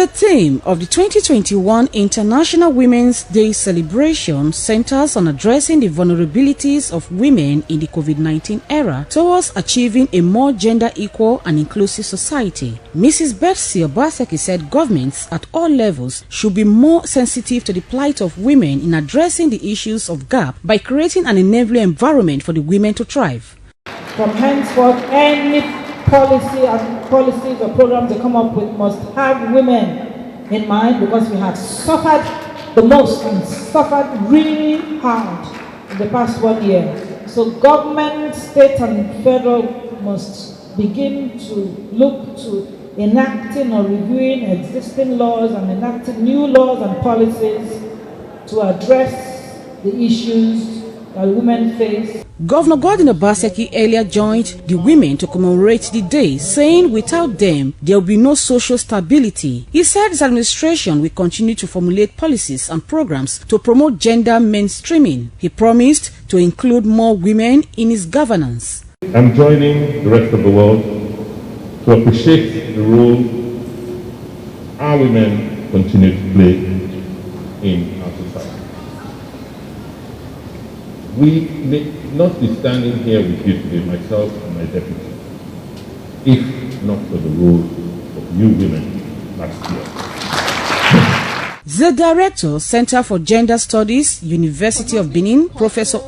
The theme of the 2021 International Women's Day celebration centers on addressing the vulnerabilities of women in the COVID-19 era towards achieving a more gender-equal and inclusive society. Mrs. Betsy Obaseki said governments at all levels should be more sensitive to the plight of women in addressing the issues of gap by creating an enabling environment for the women to thrive. From henceforth, any policies or programs they come up with must have women in mind, because we have suffered the most and suffered really hard in the past 1 year. So government, state and federal must begin to look to enacting or reviewing existing laws and enacting new laws and policies to address the issues that women face. Governor Governor of Edo State earlier joined the women to commemorate the day, saying without them, there will be no social stability. He said his administration will continue to formulate policies and programs to promote gender mainstreaming. He promised to include more women in his governance. I'm joining the rest of the world to appreciate the role our women continue to play in our society. We may not be standing here with you today, myself and my deputy, if not for the role of you women last year. The Director, Center for Gender Studies, University of Benin, Professor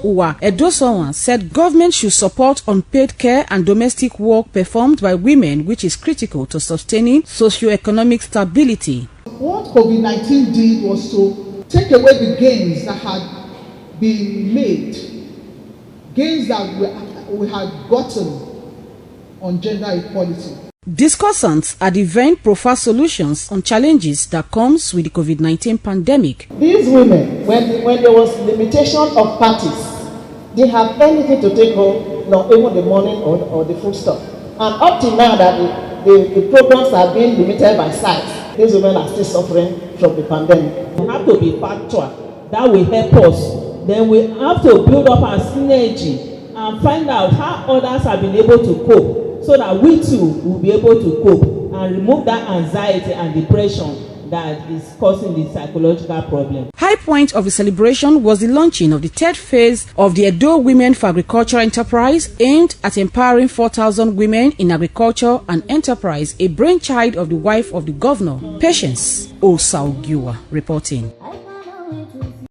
Edo State, said government should support unpaid care and domestic work performed by women, which is critical to sustaining socio-economic stability. What COVID-19 did was to take away the gains that had been made, gains that we had gotten on gender equality. Discussants at the event profile solutions on challenges that comes with the COVID-19 pandemic. These women, when there was limitation of parties, they have anything to take home, not even the money or the food stuff. And up till now that the programs are being limited by size, these women are still suffering from the pandemic. We have to be factual. That will help us. Then we have to build up our synergy and find out how others have been able to cope, so that we too will be able to cope and remove that anxiety and depression that is causing the psychological problem. High point of the celebration was the launching of the third phase of the Edo Women for Agriculture Enterprise, aimed at empowering 4,000 women in agriculture and enterprise, a brainchild of the wife of the governor, Patience Osaroguiwa, reporting.